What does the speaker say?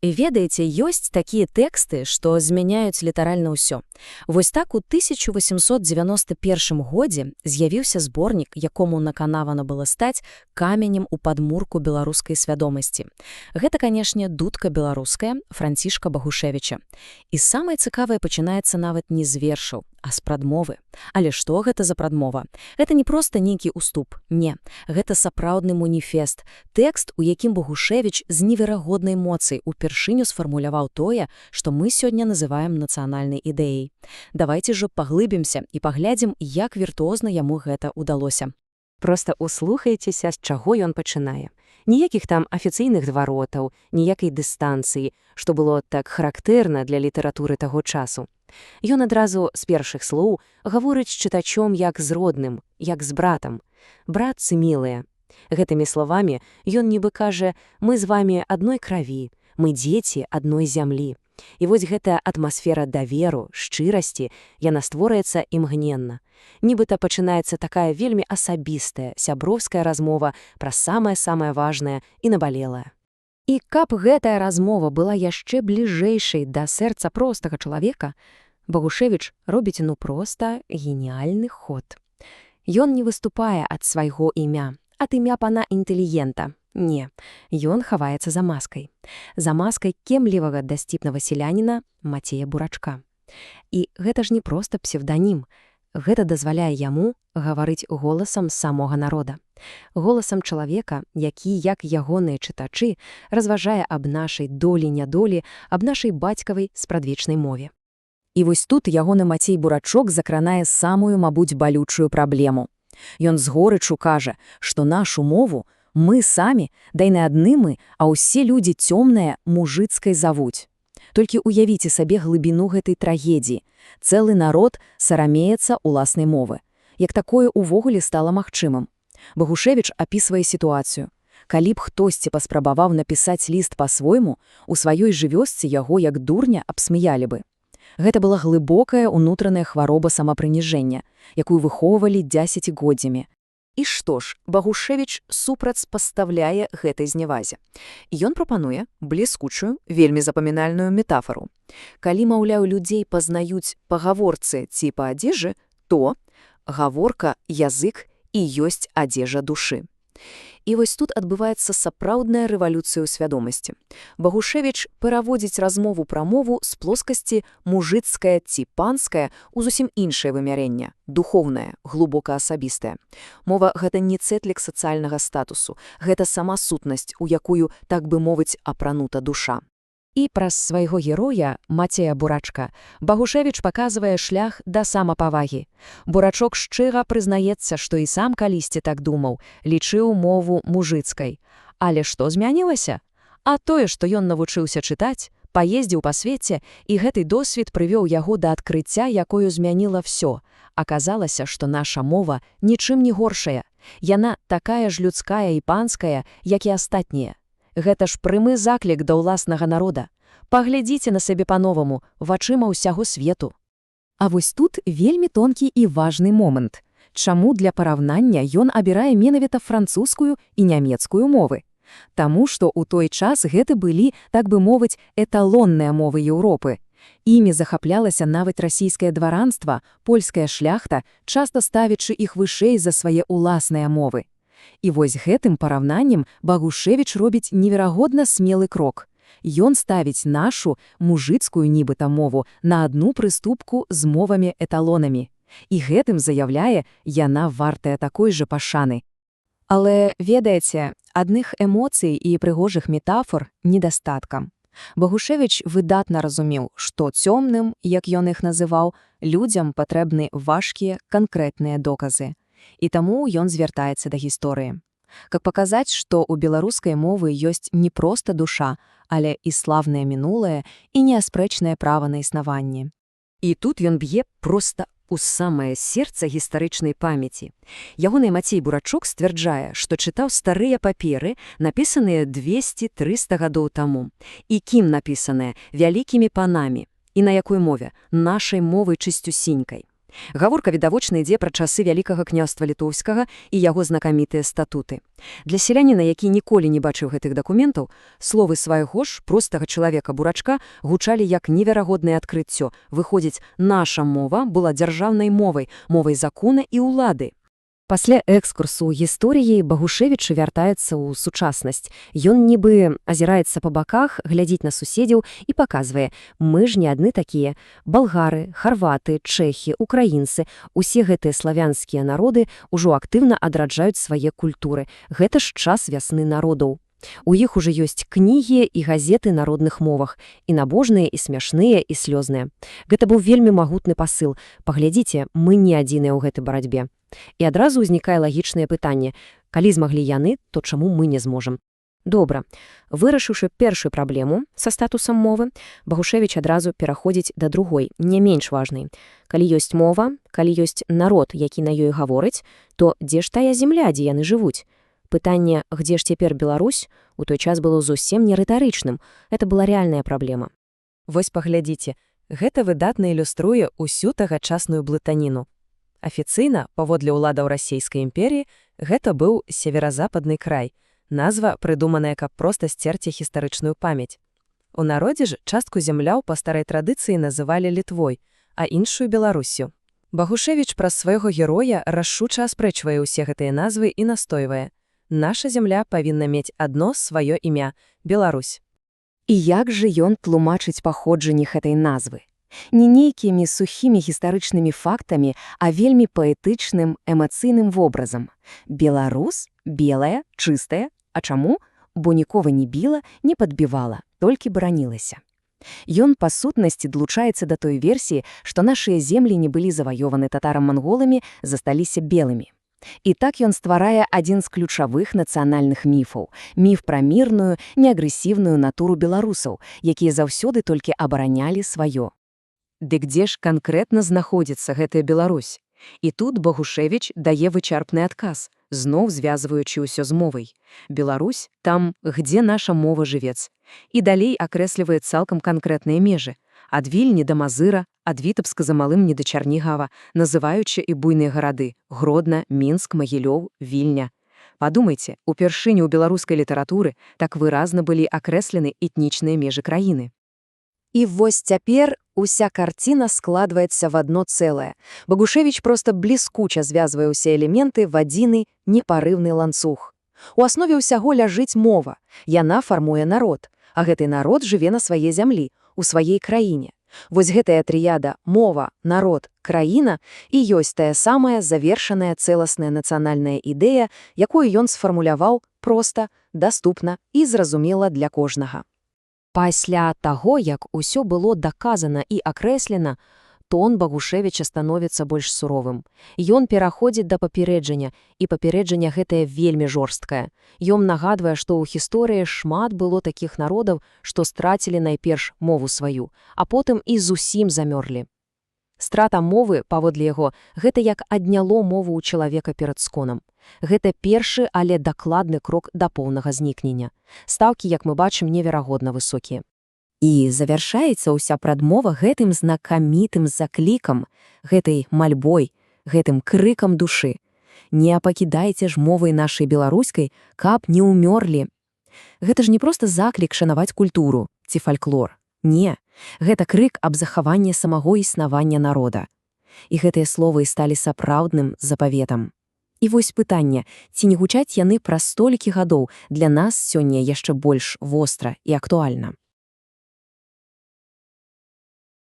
І ведаеце, ёсць такія тэксты, што змяняюць літаральна ўсё. Вось так у 1891 годзе з'явіўся зборнік, якому наканавана было стаць каменем у падмурку беларускай свядомасці. Гэта, канешне, дудка беларуская Францішка Багушевіча. І самае цікавае пачынаецца нават не з вершаў, а з прадмовы. Але што гэта за прадмова? Гэта не проста нейкі уступ, не. Гэта сапраўдны маніфест, тэкст, у якім Багушевіч з неверагоднай моцай упершыню сфармуляваў тое, што мы сёння называем нацыянальнай ідэяй. Давайце ж паглыбімся і паглядзім, як віртуозна яму гэта ўдалося. Проста услухайцеся, з чаго ён пачынае. Ніякіх там афіцыйных зваротаў, ніякай дыстанцыі, што было так характэрна для літаратуры таго часу. Ён адразу з першых слоў гаворыць з чытачом як з родным, як з братам. «Братцы мілыя». Гэтымі словамі ён нібы кажа «Мы з вамі адной краві, мы дзеці адной зямлі». І вось гэтая атмасфера даверу, шчырасці, яна створаецца імгненна. Нібыта пачынаецца такая вельмі асабістая, сяброўская размова пра самае-самае важнае і набалелае. І каб гэтая размова была яшчэ бліжэйшай да сэрца простага чалавека, Багушевіч робіць проста геніяльны ход. Ён не выступае ад свайго імя, ад імя пана інтэлігента. Не, ён хаваецца за маскай. За маскай кемлівага дасціпнага селяніна Мацея Бурачка. І гэта ж не проста псевданім. Гэта дазваляе яму гаварыць голасам самога народа. Голасам чалавека, які, як ягоныя чытачы, разважае аб нашай долі-нядолі, аб нашай бацькавай спрадвечнай мове. І вось тут ягоны Мацей Бурачок закранае самую, мабуть, балючую праблему. Ён з горычу кажа, што нашу мову мы самі, дай не адны мы, а ўсе людзі цёмныя мужыцкай завуць. Толькі уявіце сабе глыбіну гэтай трагедіі. Цэлы народ сарамеецца ўласнай мовы. Як такое ўвогуле стала магчымым? Багушевіч апісвае сітуацыю. Калі б хтосьці паспрабаваў напісаць ліст па-свойму, у сваёй жа вёсцы яго як дурня абсмяялі бы. Гэта была глыбокая ўнутраная хвароба самапрыніжэння, якую выхоўвалі дзесяцігоддзямі. І што ж, Багушевіч супрацьпастаўляе гэтай знявазе. Ён прапануе бліскучую, вельмі запамінальную метафору. Калі, маўляў, людзей пазнаюць па гаворцы ці па адзежы, то гаворка, язык і ёсць адзежа душы. І вось тут адбываецца сапраўдная рэвалюцыя ў свядомасці. Багушевіч пераводзіць размову пра мову з плоскасці мужыцкая ці панская ў зусім іншае вымярэнне, духоўнае, глыбока асабістае. Мова — гэта не цэтлік сацыяльнага статусу, гэта сама сутнасць, у якую, так бы мовіць, апранута душа. І праз свайго героя, Мацея Бурачка, Багушевіч паказвае шлях да самапавагі. Бурачок шчыра прызнаецца, што і сам калісьці так думаў, лічыў мову мужыцкай. Але што змянілася? А тое, што ён навучыўся чытаць, паездзіў па свеце, і гэты досвед прывёў яго да адкрыцця, якое змяніла ўсё. Аказалася, што наша мова нічым не горшая. Яна такая ж людская і панская, як і астатнія. Гэта ж прямы заклік да ўласнага народа. Паглядзіце на сябе па-новаму, вачыма ўсяго свету. А вось тут вельмі тонкі і важны момант. Чаму для параўнання ён абірае менавіта французскую і нямецкую мовы? Таму што ў той час гэты былі, так бы мовіць, эталонныя мовы Еўропы. Імі захаплялася нават расійскае дваранства, польская шляхта, часта ставячы іх вышэй за свае ўласныя мовы. І вось гэтым параўнаннем Багушевіч робіць неверагодна смелы крок. Ён ставіць нашу, мужыцкую нібыта мову, на адну прыступку з мовамі-эталонамі. І гэтым заяўляе, яна вартая такой жа пашаны. Але, ведаеце, адных эмоцый і прыгожых метафор недастаткам. Багушевіч выдатна разумеў, што цёмным, як ён іх называў, людзям патрэбны важкія, канкрэтныя доказы. І таму ён звяртаецца да гісторыі. Каб паказаць, што ў беларускай мовы ёсць не проста душа, але і славнае мінулае, і неаспрэчнае права на існаванне. І тут ён б'е проста у самае сэрца гістарычнай памяці. Ягоны Мацей Бурачок сцвярджае, што чытаў старыя паперы, напісаныя 200-300 гадоў таму. І кім напісаныя? Вялікімі панамі. І на якой мове? Нашай мовай чысцюсінькай. Гаворка відавочна ідзе пра часы вялікага княства літоўскага і яго знакамітыя статуты. Для селяніна, які ніколі не бачыў гэтых дакументаў, словы свайго ж простага чалавека-бурачка гучалі як неверагоднае адкрыццё. Выходзіць, наша мова была дзяржаўнай мовай, мовай закона і ўлады. Пасля экскурсу гісторыі Багушевіч вяртаецца ў сучаснасць. Ён нібы азіраецца па баках, глядзіць на суседзяў і паказвае: мы ж не адны такія. Балгары, харваты, чэхі, украінцы, усе гэтыя славянскія народы ўжо актыўна адраджаюць свае культуры. Гэта ж час вясны народаў. У іх ужо ёсць кнігі і газеты на родных мовах, і набожныя, і смяшныя, і слёзныя. Гэта быў вельмі магутны пасыл. Паглядзіце, мы не адзіныя ў гэтай барацьбе. І адразу ўзнікае лагічнае пытанне: калі змаглі яны, то чаму мы не зможам? Добра. Вырашыўшы першую праблему са статусам мовы, Багушевіч адразу пераходзіць да другой, не менш важнай. Калі ёсць мова, калі ёсць народ, які на ёй гаворыць, то дзе ж тая зямля, дзе яны жывуць? Пытанне «Где ж цяпер Беларусь?» у той час было зусім не рытарычным. Это была рэальная праблема. Вось паглядзіце, гэта выдатна ілюструе ўсю тагачасную блытаніну. Афіцыйна, паводле ўладаў Расійскай імперіі, гэта быў северазападны край, назва, прыдуманая, каб проста сцерці гістарычную памяць. У народзе ж частку зямляў па старай традыцыі называлі Літвой, а іншую Беларусю. Багушевіч праз свайго героя рашуча аспрэчвае ўсе гэтыя назвы і настойвае: наша зямля павінна мець адно сваё імя – Беларусь. І як жа ён тлумачыць паходжанне гэтай назвы? Не нейкімі сухімі гістарычнымі фактамі, а вельмі паэтычным, эмацыйным вобразам. Беларус – белая, чыстая. А чаму? Бо нікога не біла, не падбівала, толькі баранілася. Ён, па сутнасці, далучаецца да той версіі, што нашыя землі не былі заваёваны татарам-манголамі, засталіся белымі. І так ён стварае адзін з ключавых нацыянальных міфаў – міф пра мірную, неагрэсіўную натуру беларусаў, якія заўсёды толькі абаранялі сваё. Дык дзе ж канкрэтна знаходзіцца гэтая Беларусь? І тут Багушевіч дае вычарпны адказ, зноў звязваючы ўсё з мовай. Беларусь там, где наша мова жывец. І далей акрэслівае цалкам канкрэтныя межы. Ад Вільні да Мазыра, ад Вітебска за Малым не да Чарнігава, называючы і буйныя гарады – Гродна, Мінск, Магілёў, Вільня. Падумайце, упершыню ў беларускай літаратуры так выразна былі акрэслены этнічныя межы краіны. І вось цяпер уся карціна складваецца в адно цэлае. Багушевіч проста бліскуча звязвае ўсе элементы в адзіны непарыўны ланцуг. У аснове ўсяго ляжыць мова. Яна фармуе народ, а гэты народ жыве на свае зямлі, у сваей краіне. Вось гэтая трыяда мова, народ, краіна і ёсць тая самая завершаная цэласная нацыянальная ідэя, якую ён сфармуляваў проста, даступна і зразумела для кожнага. Пасля таго, як усё было даказана і акрэслена, тон Багушевіча становіцца больш суровым. Ён пераходзіць да папярэджання, і папярэджанне гэтае вельмі жорсткае. Ён нагадвае, што ў гісторыі шмат было такіх народаў, што страцілі найперш мову сваю, а потым і зусім замёрлі. Страта мовы, паводле яго, гэта як адняло мову ў чалавека перад сконам. Гэта першы, але дакладны крок да поўнага знікнення. Стаўкі, як мы бачым, неверагодна высокія. І завяршаецца ўся прадмова гэтым знакамітым заклікам, гэтай мальбой, гэтым крыкам душы. Не пакідайце ж мовай нашай беларускай, каб не ўмёрлі. Гэта ж не проста заклік шанаваць культуру ці фальклор. Не, гэта крык аб захаванні самого існавання народа. І гэтыя словы сталі сапраўдным запаветам. І вось пытанне, ці не гучаць яны праз столькі гадоў для нас сёння яшчэ больш востра і актуальна.